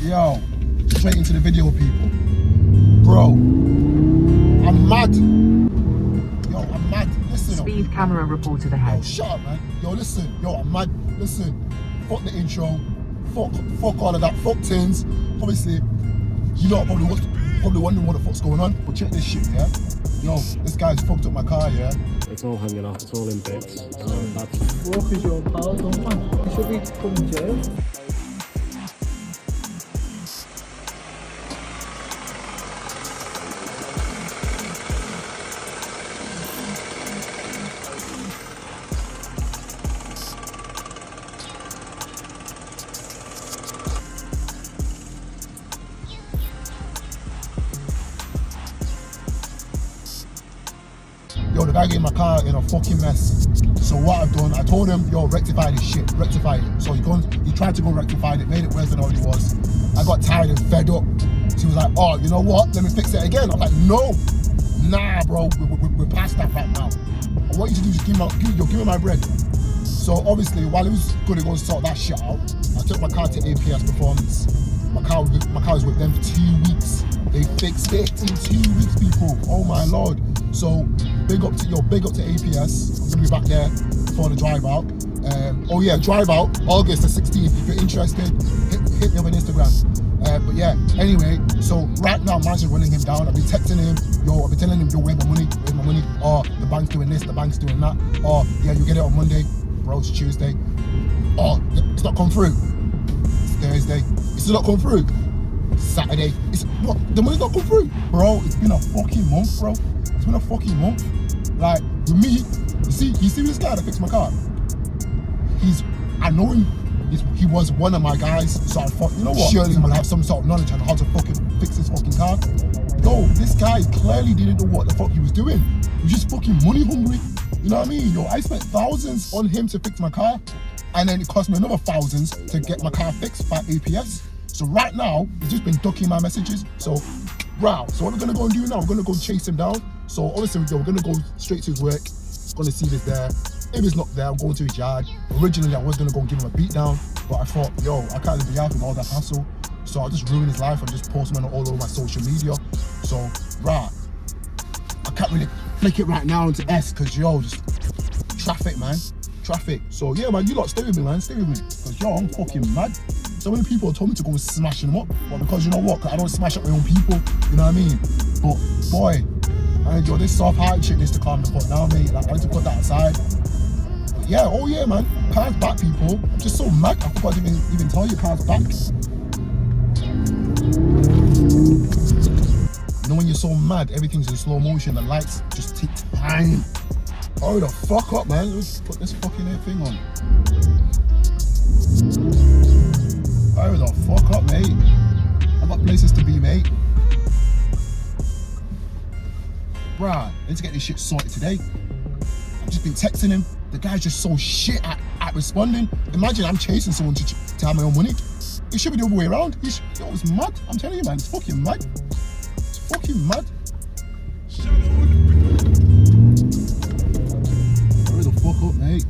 Yo, straight into the video, people. Bro, I'm mad. Yo, I'm mad. Listen up. Speed camera reported ahead. Yo, shut up, man. Yo, listen. Yo, I'm mad. Listen. Fuck the intro. Fuck all of that. Fuck tins. Obviously, you know, probably wondering what the fuck's going on. But check this shit, yeah? Yo, this guy's fucked up my car, yeah? It's all hanging off, it's all in bits. Walk is your pal, don't man. You should be coming jail. Yo, the guy gave my car in a fucking mess. So what I've done, I told him, yo, rectify this shit, rectify it. So he tried to go rectify it, made it worse than it already was. I got tired and fed up. So he was like, oh, you know what? Let me fix it again. I'm like, no, nah, bro, we're past that right now. I want you to do is give me my bread. So obviously, while he was going to go and sort that shit out, I took my car to APS Performance. My car was with them for 2 weeks. They fixed it in 2 weeks, people. Oh my Lord. So big up to APS. I'm gonna be back there for the drive out. Oh yeah, drive out August the 16th. If you're interested, hit me up on Instagram. But yeah, anyway, so right now man's just running him down. I've been texting him, yo, I've been telling him, yo, where's my money? Or the bank's doing this, the bank's doing that. Or yeah, you get it on Monday, bro, it's Tuesday. Oh, it's not come through. It's Thursday. It's still not come through. Saturday. The money's not come through. Bro, it's been a fucking month, bro. It's been a fucking month. Like, with me, you see this guy that fixed my car? I know him. He was one of my guys, so I thought, you know what? Surely he will have some sort of knowledge on how to fucking fix this fucking car. No, this guy clearly didn't know what the fuck he was doing. He was just fucking money hungry. You know what I mean? Yo, I spent thousands on him to fix my car, and then it cost me another thousands to get my car fixed by APS. So right now, he's just been ducking my messages. So, wow. So what we're gonna go and do now, we're gonna go chase him down. So obviously, we're gonna go straight to his work. Gonna see if it's there. If it's not there, I'm going to his yard. Originally, I was gonna go and give him a beat down, but I thought, yo, I can't live the yard with all that hassle. So I'll just ruin his life and just post him all over my social media. So, right. I can't really flick it right now into S, cause yo, just traffic, man. Traffic. So yeah, man, you lot stay with me, man. Stay with me. Cause yo, I'm fucking mad. So many people told me to go and smash them up, but because you know what? I don't smash up my own people, you know what I mean? But boy, yo, this soft-hearted shit needs to calm the fuck down, mate. Like, I need to put that aside. But yeah, oh yeah, man. Car's back, people. I'm just so mad. I forgot to even tell you, car's back. You know when you're so mad, everything's in slow motion, the lights just take time. Hurry the fuck up, man. Let's put this fucking thing on. Hurry the fuck up, mate. I've got places to be, mate. Bruh, I need to get this shit sorted today. I've just been texting him. The guy's just so shit at responding. Imagine I'm chasing someone to have my own money. It should be the other way around. Yo, it's mad. I'm telling you, man, it's fucking mad. It's fucking mad. Hurry the fuck up, mate.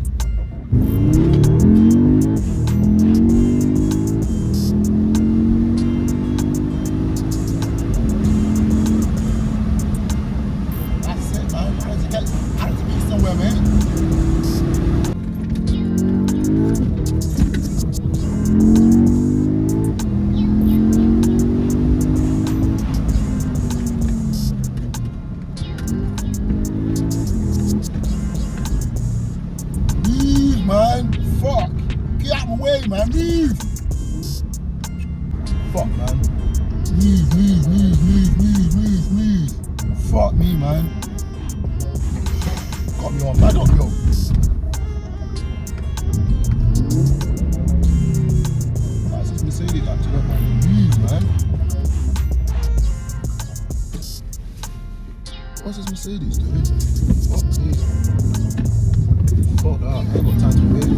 Man, fuck. Get out of my way, man. Move. Fuck, man. Move. Fuck me, man. Got me all mad up, yo. That's this Mercedes, actually. Move, man. What's this Mercedes doing? Fuck me. Fuck that, I ain't got time to wait.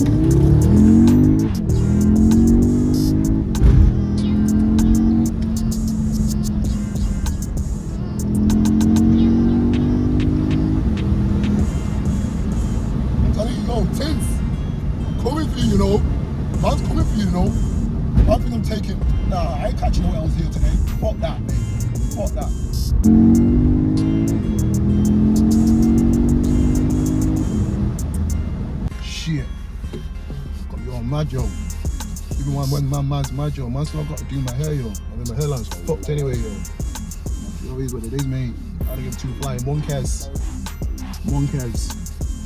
I'm telling you, yo, Tins, I'm coming for you, you know. Man's coming for you, you know. I think I'm taking Nah, I ain't catching no L's here today. Fuck that, mate. Fuck that. Shit. Got you on mad, yo. Even when man's mad, yo. Man still got to do my hair, yo. I mean, my hairline's fucked anyway, yo. You know what it is, mate. I gotta give 2 flying monkeys. Monkeys.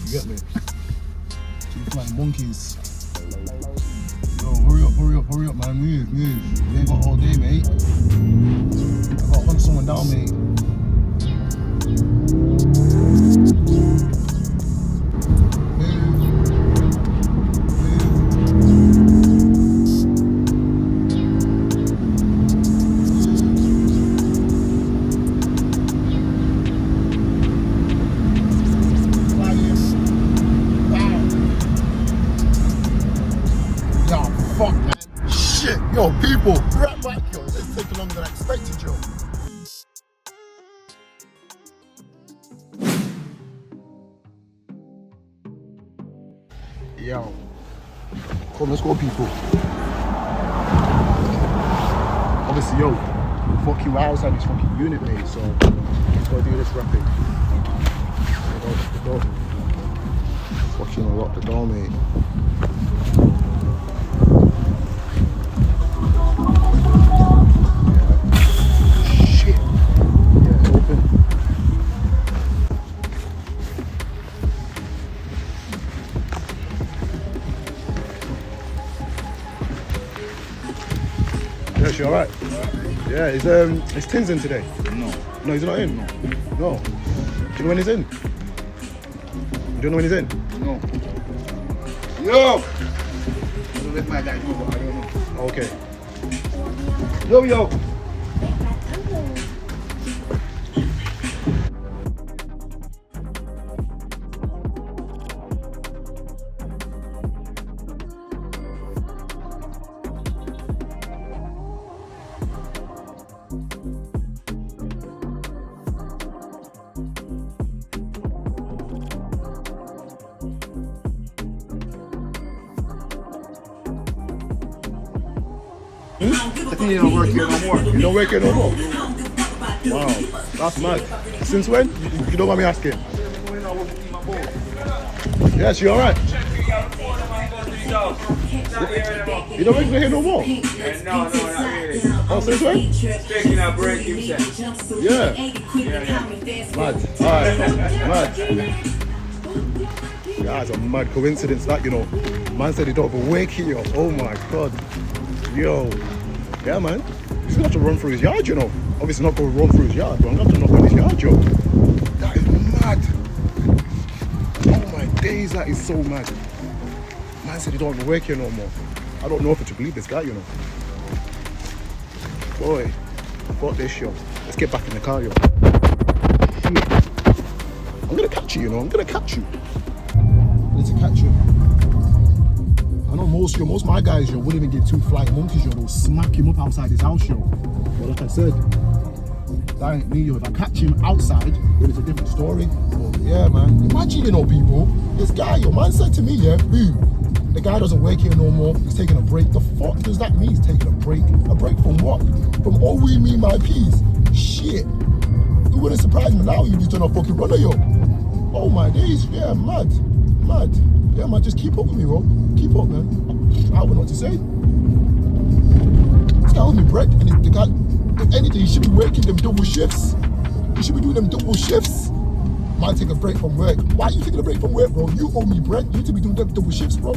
You get me? 2 flying monkeys. Yo, hurry up, man. Move. You ain't got all day, mate. I gotta hunt someone down, mate. Fuck, man. Shit, yo, people. Right back, yo. This is taking longer than I expected, yo. Yo. Come, let's go, people. Obviously, yo, fuck you outside this fucking unit, mate, so let's go do this rapid. Let's go. Fucking unlock the door, mate. Yeah, she alright? Yeah, is Tins in today? No. No, he's not in? No. Do you know when he's in? Do you know when he's in? No. Yo! I don't let my guy know, but I don't know. Okay. Yo! I think you don't work here no more. You don't work here no more? Wow, that's mad. Since when? You don't mind me asking? Yeah, she alright? You don't work here no more? No, not really. Oh, since when? Taking a break himself. Yeah. Mad. Alright. Mad. Yeah, that's a mad coincidence that, you know. Man said he don't have a wake here. Oh my god. Yo. Yeah, man. He's gonna have to run through his yard, you know. Obviously not going to run through his yard, but I'm gonna have to knock on his yard, yo. That is mad. Oh my days, that is so mad. Man said he don't have a wake here no more. I don't know if to believe this guy, you know. Boy, fuck this, yo. Let's get back in the car, yo. Shit. I'm gonna catch you, you know. I'm gonna catch you. I need to catch you. I know most of my guys, yo, wouldn't even give 2 flying monkeys, yo. They'll smack him up outside his house, yo. But like I said, that ain't me, yo. If I catch him outside, then it's a different story. But yeah, man. Imagine, you know, people. This guy, your man said to me, yeah, boom. The guy doesn't work here no more. He's taking a break. The fuck does that mean? He's taking a break. A break from what? From all we me, my peas. Shit. It wouldn't surprise me now. You'd be doing a fucking runner, yo. Oh my days. Yeah, mad. Yeah, man. Just keep up with me, bro. Keep up, man. I don't know what to say. This guy owes me bread, and the guy, if anything, he should be working them double shifts. He should be doing them double shifts. Man, take a break from work. Why are you taking a break from work, bro? You owe me bread. You need to be doing them double shifts, bro.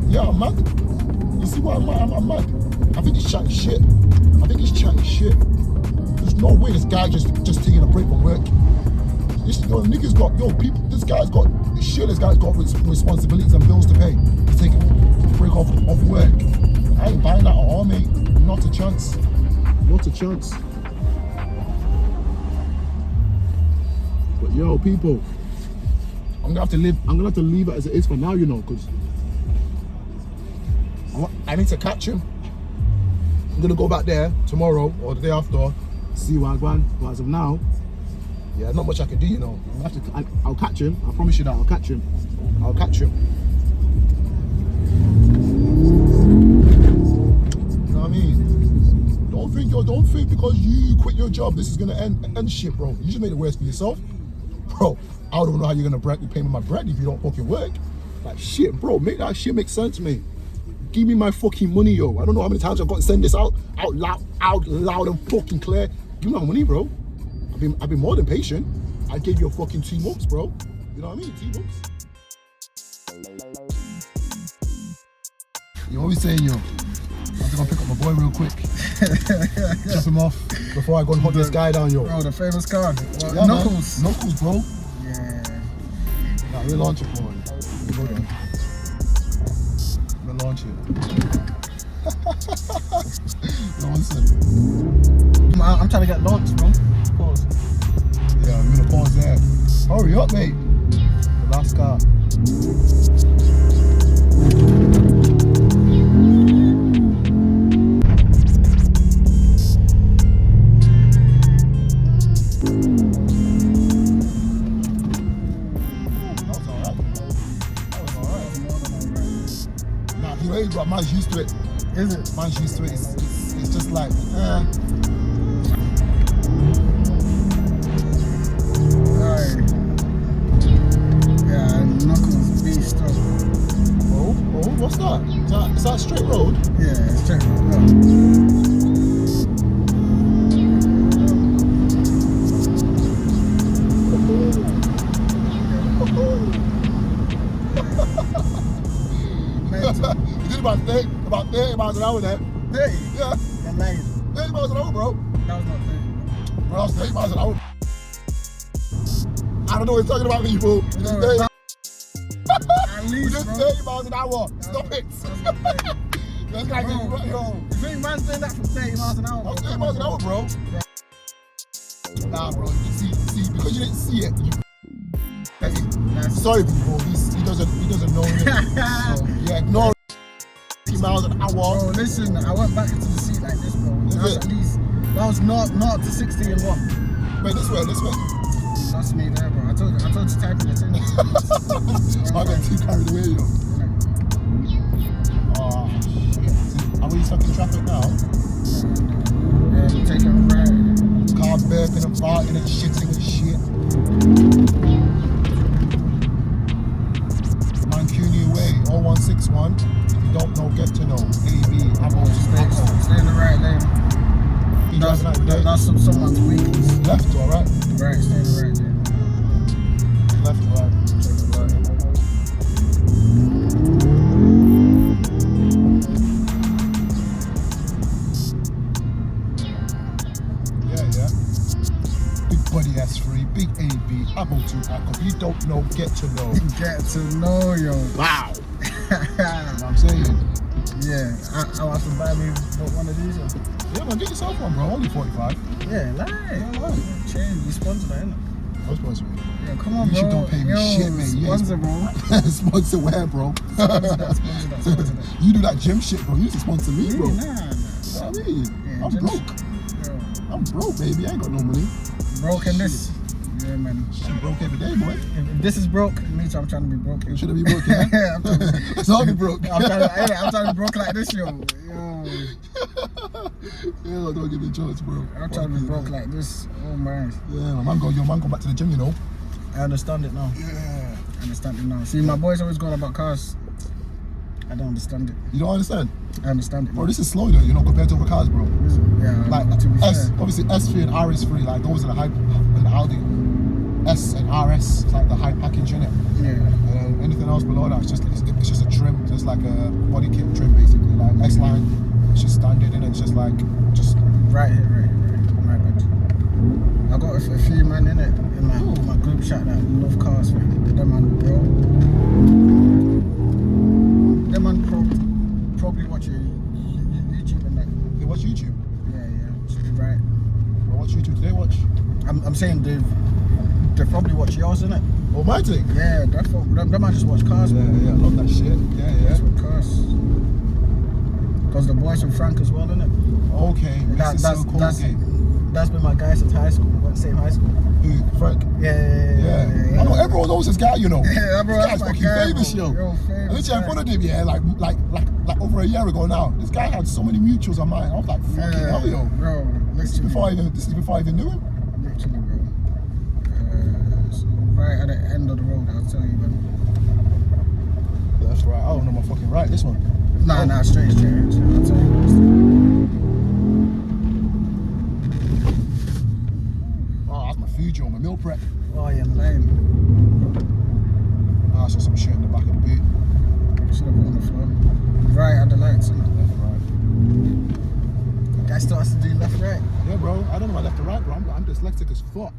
Yeah, I'm mad. You see why I'm mad? I think he's chatting shit. There's no way this guy just taking a break from work. This nigga's got, people, this guy's got responsibilities and bills to pay. He's taking a break off work. I ain't buying that at all, mate. Not a chance. But yo, people, I'm gonna have to leave it as it is for now, you know, because I need to catch him. I'm gonna go back there tomorrow or the day after, see what I want. But as of now, yeah, not much I can do, you know. I'll catch him. I promise you that I'll catch him. You know what I mean? don't think because you quit your job, this is gonna end shit, bro. You just made it worse for yourself. Bro, I don't know how you're gonna pay me my bread if you don't fucking work. Like shit, bro, make that shit make sense, mate. Give me my fucking money, yo. I don't know how many times I've got to send this out loud and fucking clear. Give me my money, bro. I've been more than patient. I gave you a fucking 2 months, bro. You know what I mean? 2 months. You always saying, yo, I'm just gonna pick up my boy real quick. Drop him off before I go and hunt this guy down, yo. Bro, the famous car. Yeah, Knuckles. Man. Knuckles, bro. Yeah. Nah, we'll launch it, boy. Hold on. We'll launch it. No, listen. I'm trying to get launched, bro. Pause. Yeah, I'm gonna pause there. Hurry up, mate. The last car. But man's used to it. Is it? Man's used to it. It's just like, Alright. Yeah, Knuckles beast. Oh, what's that? Is that a straight road? Yeah, it's straight road. You did about 30 miles an hour there. 30? Yeah. I'm lying. 30 miles an hour, bro. That was not 30. Bro, that was 30 miles an hour. I don't know what you're talking about, people. You just 30. At least, just bro. 30 miles an hour. Stop it. This guy Bro, yo. you think man's doing that from 30 miles an hour? That was 30 miles an hour, bro. Nah, bro. You see, because you didn't see it. Sorry, people. He doesn't know it. So, yeah, ignore 30 miles an hour. Bro, listen, I went back into the seat like this, bro. That was not to 60 and 1. Wait, this way. That's me there, bro. I told you to type in the thing. I got too carried away, yo. Oh, shit. Are we stuck in traffic now? Yeah, we're taking a ride. Car burping and farting and shitting and shit. Mancuni away, 0161. If you don't know, get to know. AB, Apple, Stay in the right lane. That's someone's weakness. Left or right? Right, stay in the right lane. Left or right? Take the right. Yeah. Big body S3, big AB, Apple 2 Apple. If you don't know, get to know. Get to know, yo. Wow. You know what I'm saying? Yeah, I'll have to buy me one of these. Yeah, man, get yourself one, bro. Only 45. Yeah, lie. Change. You sponsor that, innit? I'm sponsoring. Yeah, come on, You bro. should don't pay me shit, mate. Sponsor, bro. Sponsor where, bro? Sponsor that. You do that gym shit, bro. You need to sponsor me, bro. Nah. You know what I mean? Yeah, I'm gym broke. Yo, I'm broke, baby. I ain't got no money. broke in this. Yeah, man. Shit broke every day, boy. If this is broke, it means I'm trying to be broke. You shouldn't be broke, yeah? Yeah, I'm trying to It's all be broke. I'm trying to be broke like this, yo. Yeah, don't give me a chance, bro. I'm trying to be broke like this. Oh, man. Yeah, my man go back to the gym, you know. I understand it now. Yeah. I understand it now. See, my boy's always going about cars. I don't understand it. You don't understand? I understand it. Bro, this is slow though, you know, compared to other cars, bro. Yeah, Like to be S, fair. obviously S3 and RS3, like those are the high, and the Audi. S and RS, it's like the high package, innit? Yeah. And anything else below that, it's just a trim, just like a body kit trim, basically. Like S-line, it's just standard, and it's just like, Right. My bad. I got a few man in it in my group chat that love cars, man. Them man, bro. Them man probably watch your YouTube and that. They watch YouTube. Yeah. Right. Well, watch YouTube today, watch. I'm saying they probably watch yours, innit? Oh, my thing. Yeah, that's what. Them man just watch cars, man. Yeah, I love that shit. Yeah. Just watch cars. Because the boys from Frank as well, innit? Okay, that's That's been my guy since high school. We went same high school. Who? Frank? Yeah. I know everyone knows this guy, you know. Yeah, bro, This that's guy's my fucking guy, famous, bro. yo. Yo, I famous literally in guy. front of him, yeah, like over a year ago now. This guy had so many mutuals on mine. I was like, fucking hell, yo. Bro, literally. This is before I even knew him. Literally, bro. So right at the end of the road, I'll tell you, man. That's right. I don't know my fucking right. This one. Nah, straight. I'll tell you. Oh, that's my Fuji on my meal prep. Oh, yeah, lame. Ah, so some shit in the back of the boot. Should have put on the floor. Right at the lights, innit? Left, right. Guy still has to do left, right. Yeah, bro. I don't know my left to right, bro. I'm dyslexic as fuck.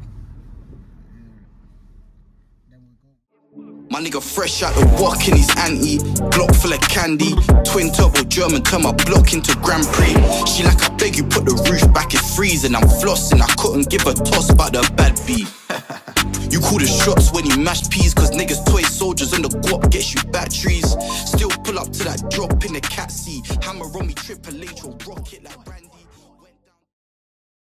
My nigga fresh out the walk in his auntie, Glock full of candy, twin turbo German, turn my block into Grand Prix. She like, I beg you put the roof back, it's freezing, I'm flossing, I couldn't give a toss about the bad beat. You call the shots when you mash peas, cause niggas toy soldiers and the guap gets you batteries. Still pull up to that drop in the cat seat, hammer on me, Triple H or rocket like